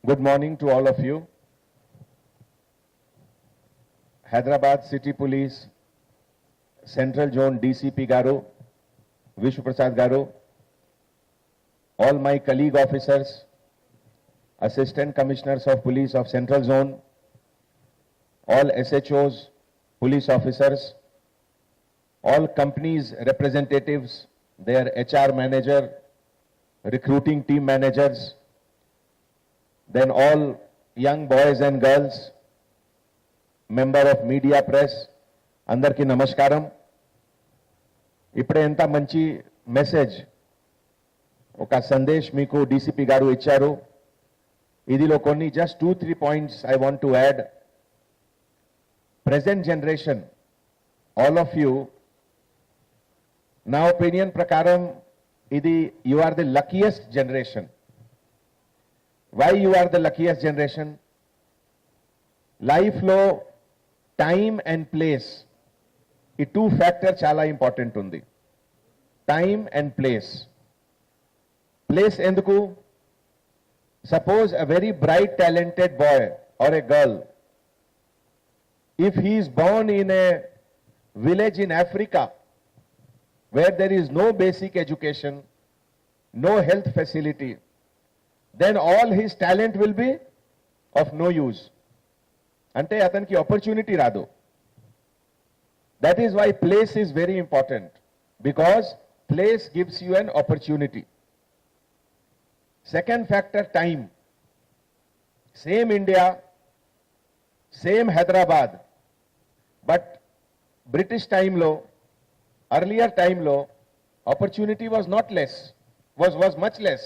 Good morning to all of you. Hyderabad City Police, Central Zone DCP Garu, Vishnu Prasad Garu, all my colleague officers, Assistant Commissioners of Police of Central Zone, all SHOs, police officers, all companies representatives, their HR manager, recruiting team managers, then all young boys and girls, member of media press, అందరికీ నమస్కారం. ఇప్పుడే ఎంత మంచి message ఒక సందేశ్ మీకు DCP గారు ఇచ్చారు. ఇదిలో కొన్ని just 2-3 points I want to add. Present generation, all of you, నా ఒపీనియన్ ప్రకారం ఇది you are the luckiest generation. Why you are the luckiest generation? లైఫ్లో టైమ్ అండ్ ప్లేస్, ఈ 2 ఫ్యాక్టర్ చాలా ఇంపార్టెంట్ ఉంది. Time and place. ప్లేస్ ఎందుకు? Suppose a very bright talented boy or a girl, if he is born in a village in Africa where there is no basic education, no health facility, then all his talent will be of no use. Ante ataniki opportunity rado. That is why place is very important, because place gives you an opportunity. Second factor, time. Same India, same Hyderabad, but British time lo, earlier time lo, opportunity was not less, was much less.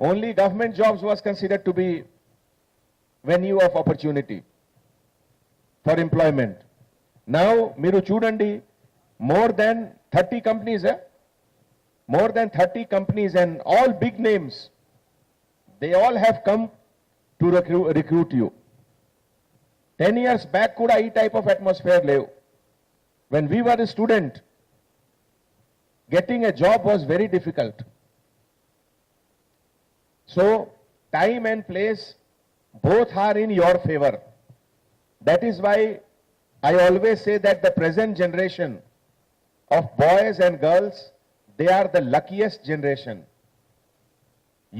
Only government jobs was considered to be venue of opportunity for employment. Now, miru chudandi, more than 30 companies, more than 30 companies and all big names, they all have come to recruit you. 10 years back kuda ee type of atmosphere levu. When we were a student, getting a job was very difficult. So, time and place both are in your favor. That is why I always say that the present generation of boys and girls, they are the luckiest generation.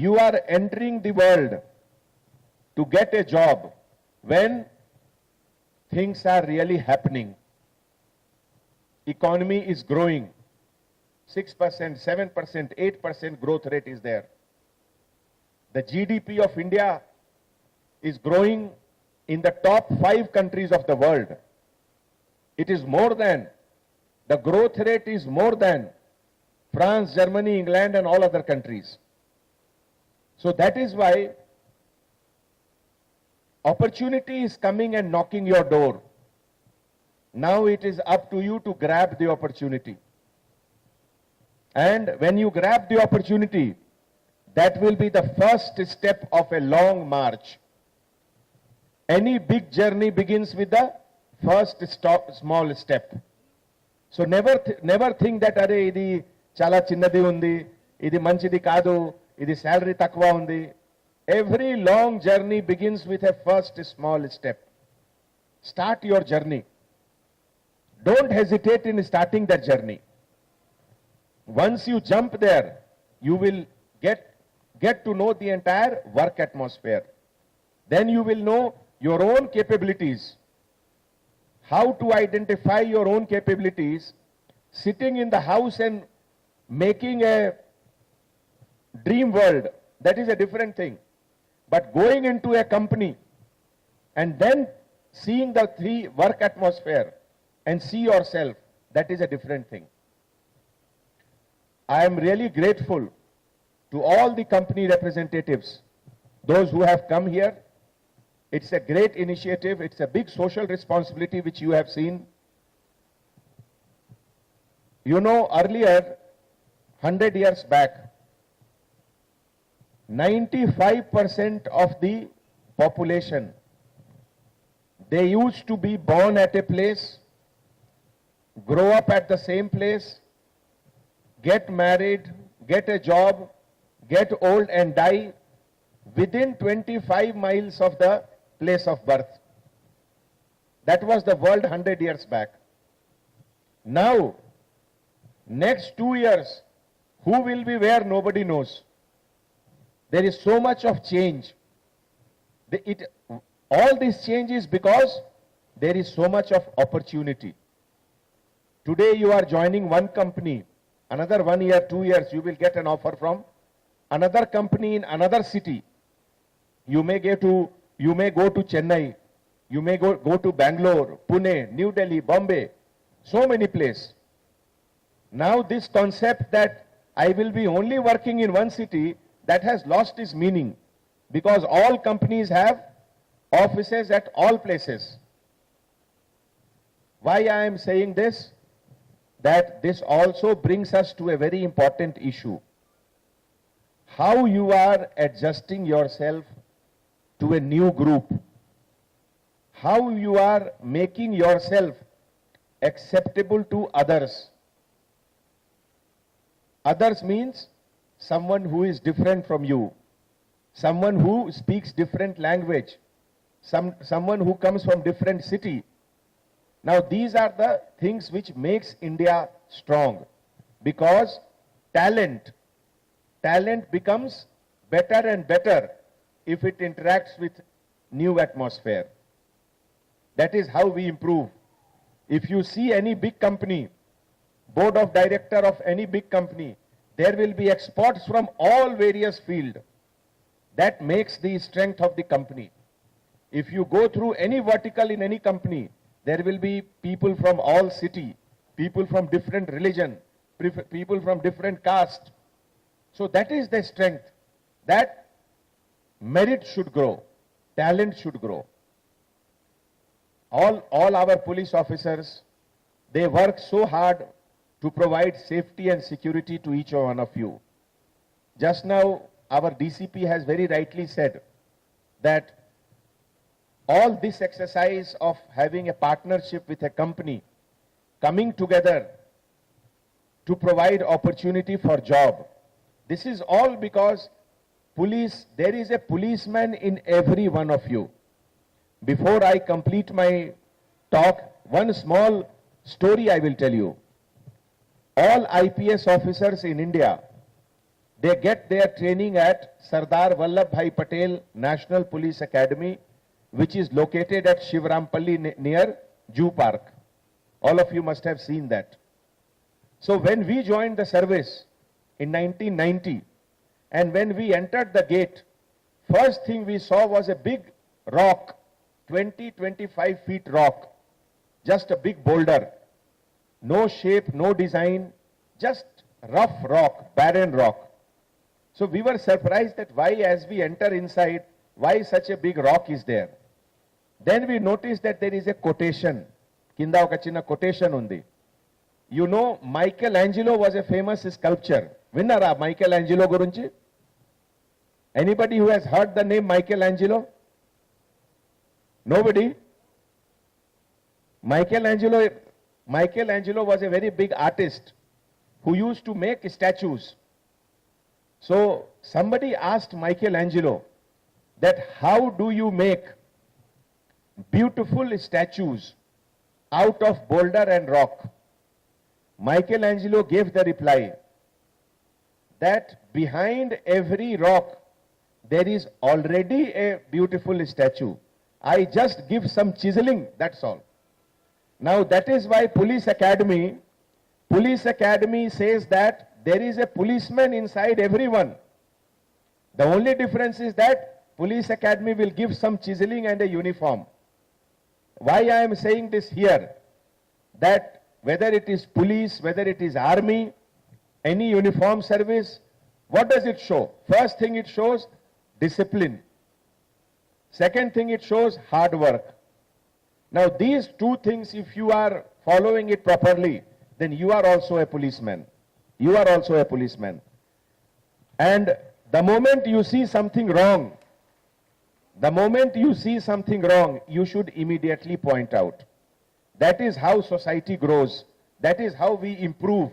You are entering the world to get a job when things are really happening. Economy is growing. 6%, 7%, 8% growth rate is there. The GDP of India is growing in the top 5 countries of the world. It is more than, the growth rate is more than France, Germany, England and all other countries. So that is why opportunity is coming and knocking your door. Now it is up to you to grab the opportunity. And when you grab the opportunity, that will be the first step of a long march. Any big journey begins with the first small step. So never think that are idi chala chinnadi undi, idi manchidi kaadu, idi salary takva undi. Every long journey begins with a first small step. Start your journey. Don't hesitate in starting that journey. Once you jump there, you will get to know the entire work atmosphere. Then you will know your own capabilities. How to identify your own capabilities. Sitting in the house and making a dream world, that is a different thing. But going into a company and then seeing the 3 work atmosphere and see yourself, that is a different thing. I am really grateful to all the company representatives, those who have come here. It's a great initiative. It's a big social responsibility which you have seen. You know, earlier, 100 years back, 95% of the population, they used to be born at a place, grow up at the same place, get married, get a job, get old and die, within 25 miles of the place of birth. That was the world 100 years back. Now, next 2 years, who will be where, nobody knows. There is so much of change. All this change is because there is so much of opportunity. Today you are joining one company. Another 1 year, 2 years, you will get an offer from another company in another city. You may go to Chennai. You may go to Bangalore, Pune, New Delhi, Bombay. So many places. Now this concept that I will be only working in one city, that has lost its meaning, because all companies have offices at all places. Why I am saying this? That this also brings us to a very important issue. How you are adjusting yourself to a new group. How you are making yourself acceptable to others. Others means someone who is different from you, someone who speaks different language, someone who comes from different city. Now these are the things which makes India strong, because talent becomes better and better if it interacts with new atmosphere. That is how we improve. If you see any big company, board of director of any big company, there will be experts from all various fields. That makes the strength of the company. If you go through any vertical in any company, there will be people from all city, people from different religion, people from different caste. So that is the strength. That merit should grow, talent should grow. All our police officers, they work so hard to provide safety and security to each one of you. Just now, our DCP has very rightly said that all this exercise of having a partnership with a company, coming together to provide opportunity for job, this is all because police, there is a policeman in every one of you. Before I complete my talk, one small story I will tell you. All IPS officers in India, they get their training at Sardar Vallabhbhai Patel National Police Academy, which is located at Shivrampalli near Jew Park. All of you must have seen that. So when we joined the service in 1990, and when we entered the gate, first thing we saw was a big rock, 20-25 feet rock, just a big boulder. No shape, no design, just rough rock, barren rock. So we were surprised that why, as we enter inside, why such a big rock is there. Then we noticed that there is a quotation. Kinda oka chinna quotation undi. You know, Michelangelo was a famous sculptor. Vinnara Michelangelo gurunchi? Anybody who has heard the name Michelangelo? Nobody? Michelangelo was a very big artist who used to make statues. So somebody asked Michelangelo that how do you make beautiful statues out of boulder and rock? Michelangelo gave the reply that behind every rock there is already a beautiful statue. I just give some chiseling, that's all. Now that is why Police Academy says that there is a policeman inside everyone. The only difference is that Police Academy will give some chiseling and a uniform. Why I am saying this here, that whether it is police, whether it is army, any uniform service, what does it show? First thing it shows discipline. Second thing it shows hard work. Now these two things, if you are following it properly, then you are also a policeman. You are also a policeman. And the moment you see something wrong, you should immediately point out. That is how society grows. That is how we improve.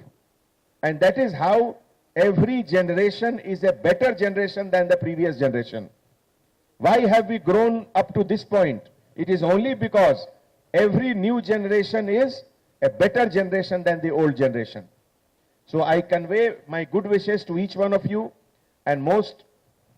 And that is how every generation is a better generation than the previous generation. Why have we grown up to this point? It is only because every new generation is a better generation than the old generation. So I convey my good wishes to each one of you, and most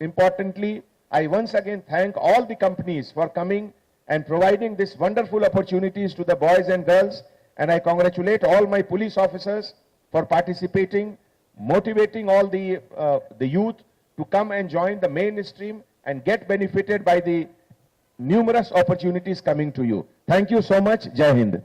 importantly, I once again thank all the companies for coming and providing these wonderful opportunities to the boys and girls, and I congratulate all my police officers for participating, motivating all the youth to come and join the mainstream and get benefited by the numerous opportunities coming to you. Thank you so much. Jai Hind.